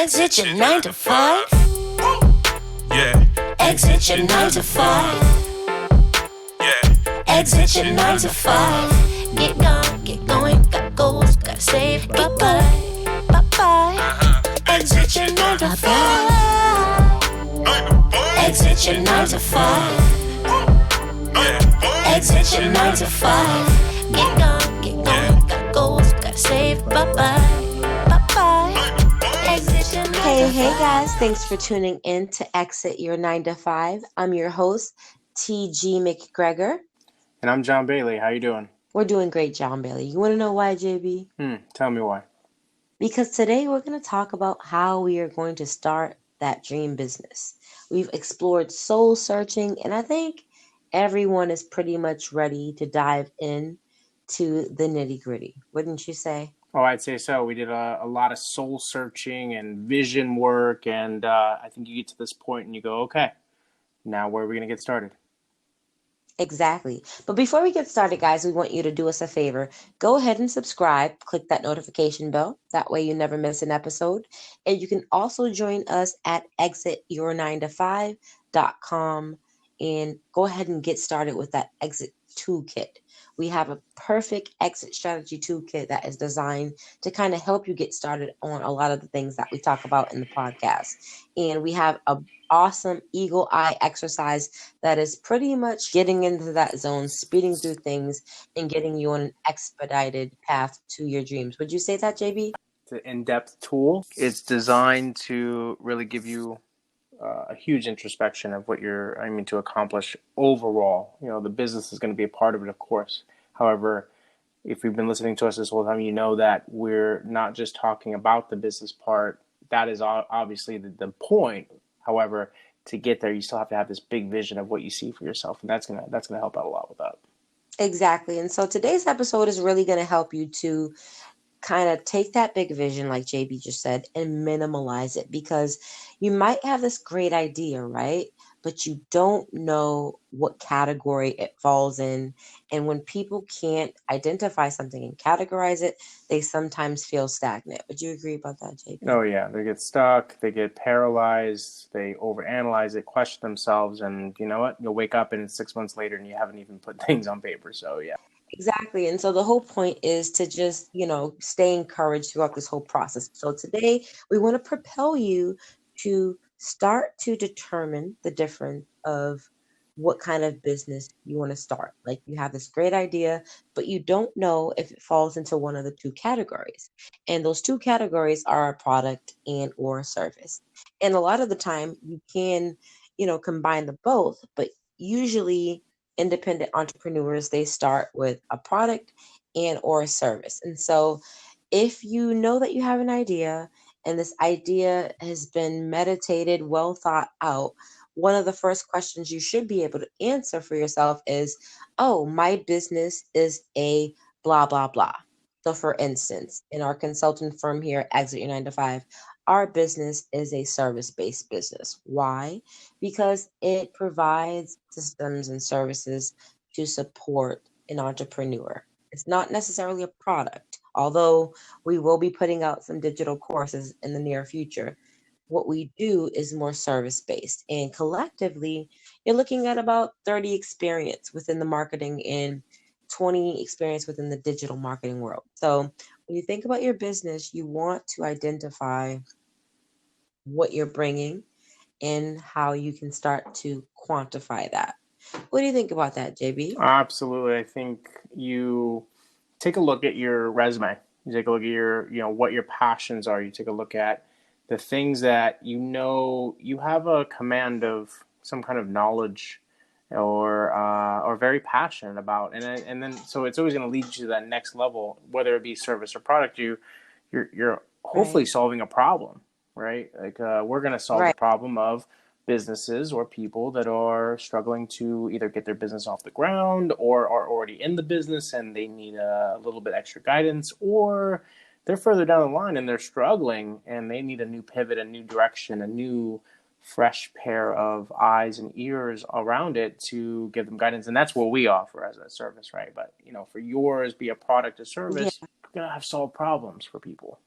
Exit your 9 to 5. Yeah, Exit your 9 to 5. yeah, Exit your 9 to 5. Get gone, get going, got goals, gotta save. Bye bye, bye bye. Exit your 9 to 5. Exit your 9 to 5. Exit your 9 to 5. Get gone, get going, got goals, gotta save. Bye bye, bye bye. Exit your 9 to 5. Hey guys, thanks for tuning in to Exit Your 9 to 5. I'm your host, T.G. McGregor. And I'm John Bailey. How you doing? We're doing great, John Bailey. You want to know why, JB? Tell me why. Because today we're going to talk about how we are going to start that dream business. We've explored soul searching, and I think everyone is pretty much ready to dive in to the nitty gritty. Wouldn't you say? Oh, I'd say so. We did a lot of soul searching and vision work, and I think you get to this point and you go, okay, now where are we going to get started? Exactly. But before we get started, guys, we want you to do us a favor. Go ahead and subscribe. Click that notification bell. That way you never miss an episode. And you can also join us at exityour9to5.com and go ahead and get started with that exit toolkit. We have a perfect exit strategy toolkit that is designed to kind of help you get started on a lot of the things that we talk about in the podcast. And we have a awesome eagle eye exercise that is pretty much getting into that zone, speeding through things, and getting you on an expedited path to your dreams. Would you say that, JB? It's an in-depth tool. It's designed to really give you a huge introspection of what you're aiming to accomplish overall. You know, the business is going to be a part of it, of course. However, if you've been listening to us this whole time, you know that we're not just talking about the business part. That is obviously the point. However, to get there, you still have to have this big vision of what you see for yourself, and that's gonna help out a lot with that. Exactly. And so today's episode is really going to help you to kind of take that big vision, like JB just said, and minimalize it, because you might have this great idea, right? But you don't know what category it falls in. And when people can't identify something and categorize it, they sometimes feel stagnant. Would you agree about that, JB? Oh yeah, they get stuck, they get paralyzed, they overanalyze it, question themselves, and you know what? You'll wake up and it's 6 months later and you haven't even put things on paper. So yeah. Exactly. And so the whole point is to just, stay encouraged throughout this whole process. So today we want to propel you to start to determine the difference of what kind of business you want to start. Like, you have this great idea, but you don't know if it falls into one of the two categories. And those two categories are a product and or service. And a lot of the time you can, combine the both, but usually independent entrepreneurs, they start with a product and or a service. And so if you know that you have an idea and this idea has been meditated, well thought out, one of the first questions you should be able to answer for yourself is, oh, my business is a blah, blah, blah. So for instance, in our consulting firm here, Exit Your 9 to 5, our business is a service-based business. Why? Because it provides systems and services to support an entrepreneur. It's not necessarily a product, although we will be putting out some digital courses in the near future. What we do is more service-based, and collectively, you're looking at about 30 experience within the marketing and 20 experience within the digital marketing world. So when you think about your business, you want to identify what you're bringing and how you can start to quantify that. What do you think about that, JB? Absolutely. I think you take a look at your resume. You take a look at what your passions are. You take a look at the things that you have a command of, some kind of knowledge or very passionate about, and then so it's always going to lead you to that next level, whether it be service or product. You're hopefully Right. solving a problem, right? Like we're going to solve the Right. problem of businesses or people that are struggling to either get their business off the ground or are already in the business and they need a little bit extra guidance, or they're further down the line and they're struggling and they need a new pivot, a new direction, a new fresh pair of eyes and ears around it to give them guidance. And that's what we offer as a service, right? But for yours, be a product or Yeah. service, you're going to have solved problems for people.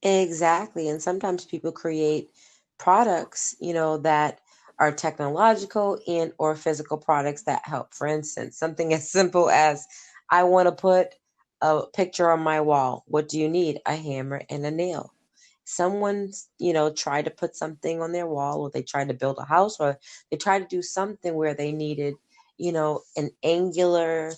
Exactly. And sometimes people create products, that are technological and or physical products that help. For instance, something as simple as I want to put a picture on my wall. What do you need? A hammer and a nail. Someone's, tried to put something on their wall, or they tried to build a house, or they tried to do something where they needed, an angular,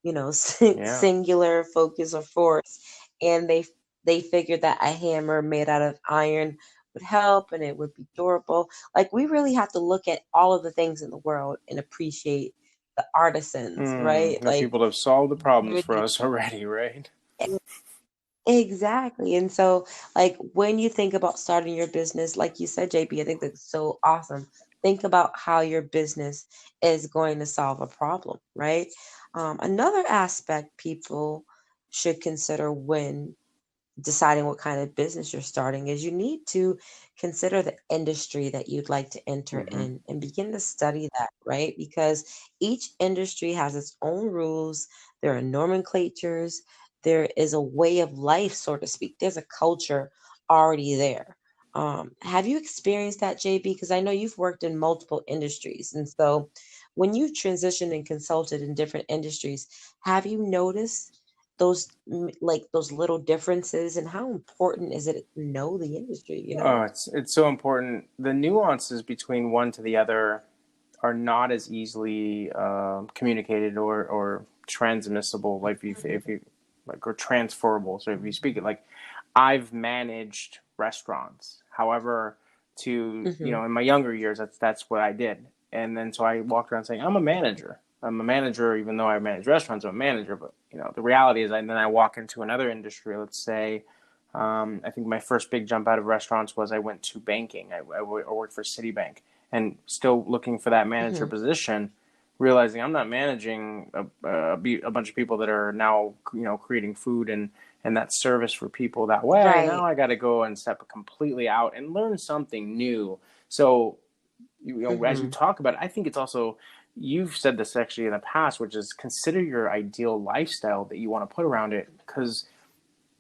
Yeah. singular focus or force. And they figured that a hammer made out of iron would help and it would be durable. Like, we really have to look at all of the things in the world and appreciate the artisans, right? There's Like, people that have solved the problems they're for us already, right? exactly. And so, like, when you think about starting your business, like you said, JP, I think that's so awesome. Think about how your business is going to solve a problem, right? Another aspect people should consider when deciding what kind of business you're starting is you need to consider the industry that you'd like to enter Mm-hmm. in and begin to study that, right? Because each industry has its own rules, there are nomenclatures, there is a way of life, so to speak. There's a culture already there. Have you experienced that, JB? Because I know you've worked in multiple industries. And so when you transitioned and consulted in different industries, have you noticed like those little differences, and how important is it to know the industry? Oh, it's so important. The nuances between one to the other are not as easily communicated or transmissible, like if you like, or transferable. So if you speak it, like, I've managed restaurants. However, Mm-hmm. in my younger years, that's what I did, and then so I walked around saying I'm a manager. I'm a manager, even though I manage restaurants. I'm a manager, but the reality is, then I walk into another industry. Let's say, I think my first big jump out of restaurants was I went to banking. I worked for Citibank, and still looking for that manager Mm-hmm. position, realizing I'm not managing a bunch of people that are now creating food and that service for people that way. Now Right. I got to go and step completely out and learn something new. So as you Mm-hmm. talk about it, I think it's also, you've said this actually in the past, which is consider your ideal lifestyle that you want to put around it, because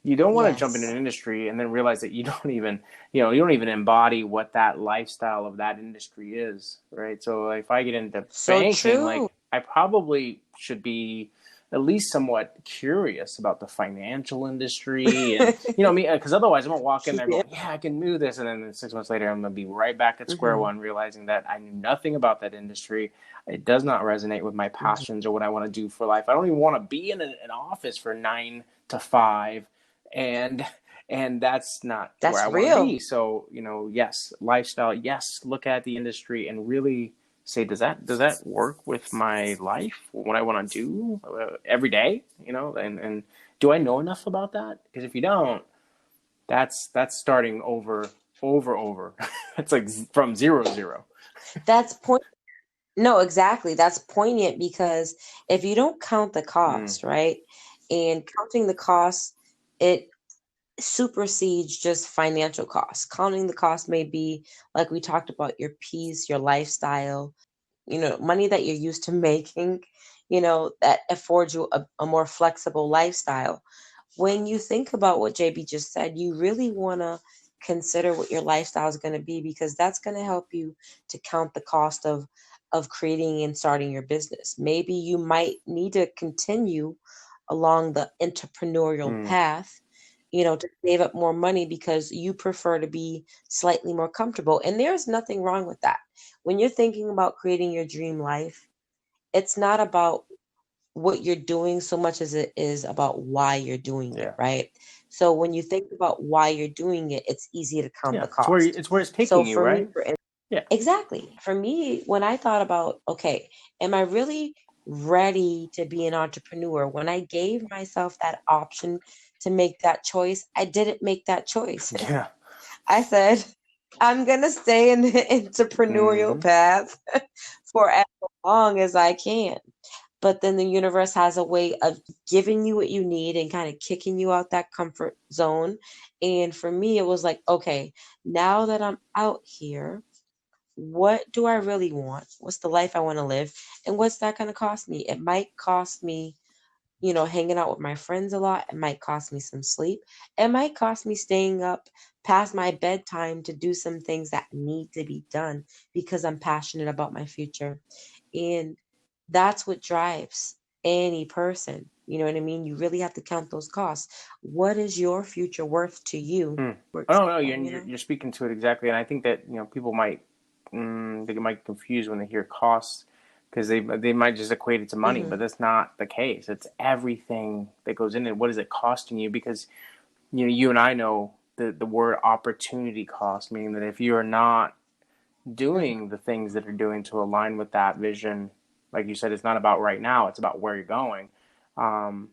you don't want to jump in an Yes. industry and then realize that you don't even embody what that lifestyle of that industry is, right? So like, if I get into So banking, true. like, I probably should be at least somewhat curious about the financial industry, and me, because otherwise I'm gonna walk in there Yeah. going, yeah, I can do this, and then 6 months later I'm gonna be right back at square Mm-hmm. one, realizing that I knew nothing about that industry. It does not resonate with my Mm-hmm. passions or what I want to do for life. I don't even want to be in an office for 9 to 5, and that's not where That's I want to real. be. So, yes, lifestyle, yes, look at the industry and really say, does that work with my life, what I want to do every day, and do I know enough about that? Because if you don't, that's starting over. It's like from 0 0. That's point. No, exactly. That's poignant because if you don't count the Mm, cost, right? And counting the cost, it supersedes just financial costs. Counting the cost may be, like we talked about, your peace, your lifestyle, money that you're used to making, that affords you a more flexible lifestyle. When you think about what JB just said, you really want to consider what your lifestyle is going to be, because that's going to help you to count the cost of creating and starting your business. Maybe you might need to continue along the entrepreneurial mm, path, to save up more money because you prefer to be slightly more comfortable. And there's nothing wrong with that. When you're thinking about creating your dream life, it's not about what you're doing so much as it is about why you're doing it, yeah, right? So when you think about why you're doing it, it's easy to count yeah. the It's where cost. it's So taking you, for me, right? Yeah, exactly. For me, when I thought about, okay, am I really ready to be an entrepreneur? When I gave myself that option to make that choice, I didn't make that choice. yeah. I said, I'm going to stay in the entrepreneurial Hmm. path for as long as I can. But then the universe has a way of giving you what you need and kind of kicking you out that comfort zone. And for me, it was like, okay, now that I'm out here, what do I really want? What's the life I want to live? And what's that going to cost me? It might cost me hanging out with my friends a lot. It might cost me some sleep. It might cost me staying up past my bedtime to do some things that need to be done because I'm passionate about my future. And that's what drives any person. You know what I mean? You really have to count those costs. What is your future worth to you, Hmm. for Oh no, example, you're speaking to it exactly, and I think that people might they might confuse when they hear costs because they might just equate it to money, Hmm. but that's not the case. It's everything that goes in it. What is it costing you? Because you and I know the word opportunity cost, meaning that if you are not Hmm. doing the things that are doing to align with that vision, like you said, it's not about right now, it's about where you're going. Um,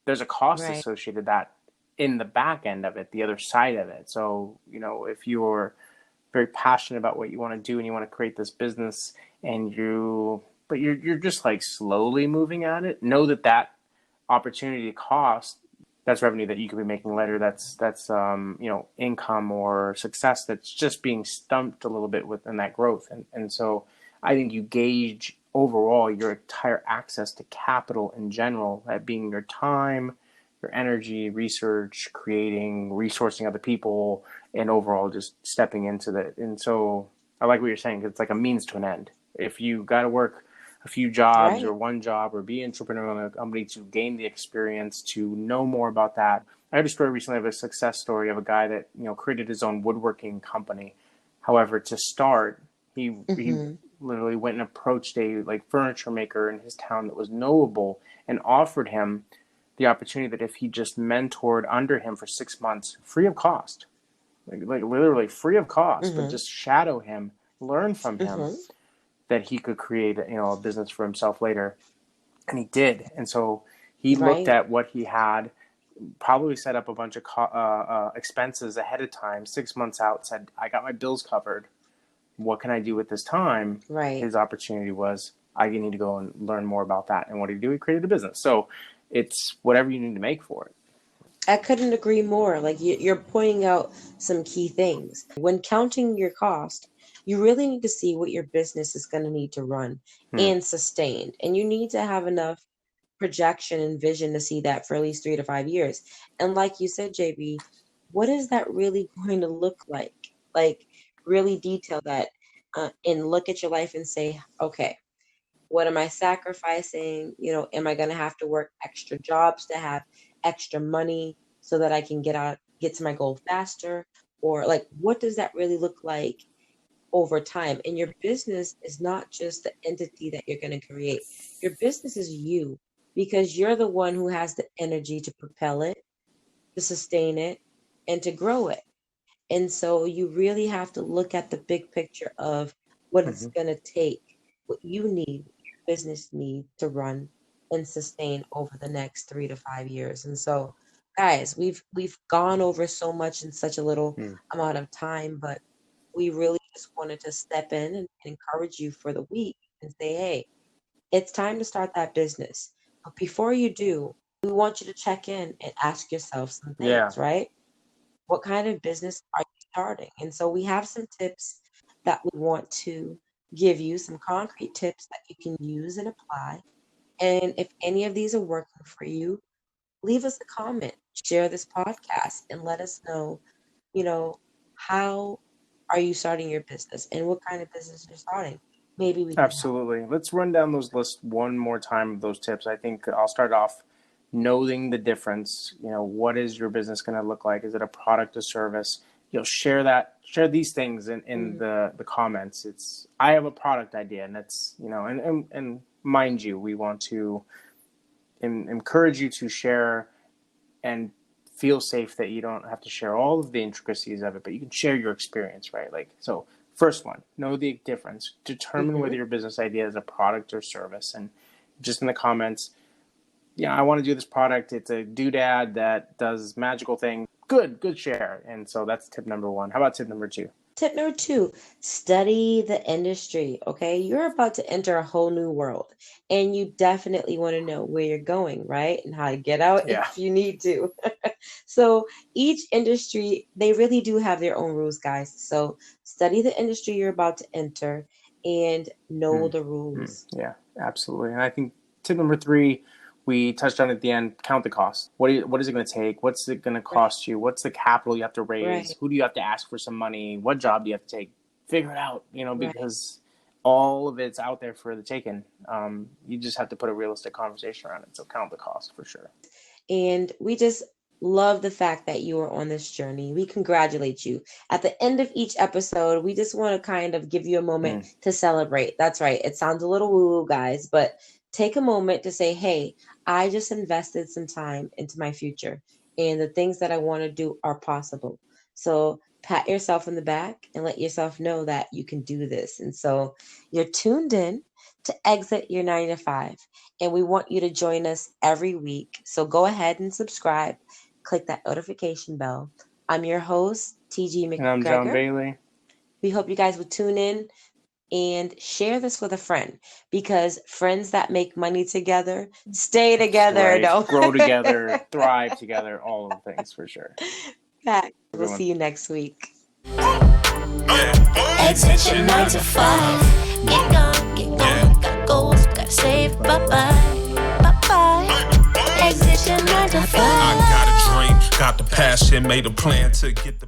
there's a cost Right. associated that in the back end of it, the other side of it. So, if you're very passionate about what you want to do and you want to create this business and you're just like slowly moving at it, know that opportunity cost, that's revenue that you could be making later. That's income or success that's just being stumped a little bit within that growth. And so I think you gauge overall your entire access to capital in general, that being your time, your energy, research, creating, resourcing other people, and overall just stepping into that. And so I like what you're saying, 'cause it's like a means to an end. If you got to work a few jobs or Right. one job or be an entrepreneur in a company to gain the experience to know more about that. I heard a story recently of a success story of a guy that created his own woodworking company. However, to start, he Hmm. literally went and approached a like furniture maker in his town that was knowable and offered him the opportunity that if he just mentored under him for 6 months, free of cost, like literally free of cost, but Hmm. just shadow him, learn from him, Hmm. that he could create a business for himself later. And he did. And so he looked Right. at what he had, probably set up a bunch of expenses ahead of time, 6 months out, said, I got my bills covered. What can I do with this time? Right. His opportunity was, I need to go and learn more about that. And what did he do? He created a business. So it's whatever you need to make for it. I couldn't agree more. Like you're pointing out some key things. When counting your cost, you really need to see what your business is going to need to run Hmm. and sustain. And you need to have enough projection and vision to see that for at least 3 to 5 years. And like you said, JB, what is that really going to look like? Like, really detail that and look at your life and say, okay, what am I sacrificing? Am I going to have to work extra jobs to have extra money so that I can get to my goal faster? Or like, what does that really look like over time? And your business is not just the entity that you're going to create. Your business is you because you're the one who has the energy to propel it, to sustain it, and to grow it. And so you really have to look at the big picture of what it's Mm-hmm. going to take, what you need, what your business need to run and sustain over the next 3 to 5 years. And so, guys, we've gone over so much in such a little Hmm. amount of time, but we really just wanted to step in and encourage you for the week and say, hey, it's time to start that business. But before you do, we want you to check in and ask yourself some Yeah, things, right? What kind of business are you starting? And so we have some tips that we want to give you, some concrete tips that you can use and apply. And if any of these are working for you, leave us a comment, share this podcast, and let us know, you know, how are you starting your business and what kind of business you're starting. Maybe we can help. absolutely. Let's run down those lists one more time of those tips. I think I'll start off knowing the difference. What is your business going to look like? Is it a product or service? Share these things in Mhm. the comments. I have a product idea, and and mind you, we want to encourage you to share and feel safe that you don't have to share all of the intricacies of it, but you can share your experience, right? Like, so first one, know the difference, determine whether Mhm. your business idea is a product or service. And just in the comments, yeah, I want to do this product. It's a doodad that does magical things. Good share. And so that's tip number one. How about tip number two? Tip number two, study the industry. Okay. You're about to enter a whole new world and you definitely want to know where you're going, right? And how to get out Yeah. if you need to. So each industry, they really do have their own rules, guys. So study the industry you're about to enter and know Mm, the rules. yeah, absolutely. And I think tip number three We touched on at the end, count the cost. What is it going to take? What's it going to cost you? What's the capital you have to raise? Right. Who do you have to ask for some money? What job do you have to take? Figure it out, Right. because all of it's out there for the taking. You just have to put a realistic conversation around it. So count the cost for sure. And we just love the fact that you are on this journey. We congratulate you. At the end of each episode, we just want to kind of give you a moment to celebrate. That's right. It sounds a little woo-woo, guys, but take a moment to say, hey, I just invested some time into my future, and the things that I want to do are possible. So pat yourself in the back and let yourself know that you can do this. And so you're tuned in to Exit Your 9 to 5, and we want you to join us every week. So go ahead and subscribe. Click that notification bell. I'm your host, TG McGregor. And I'm John Bailey. We hope you guys would tune in and share this with a friend, because friends that make money together stay together. Right. No. Grow together, thrive together, all of the things for sure. Back. We'll see you next week. Exit your 9 to 5. Get going, got goals, gotta save, bye-bye, bye-bye. Exit your 9 to 5. I got a dream, got the passion, made a plan to get the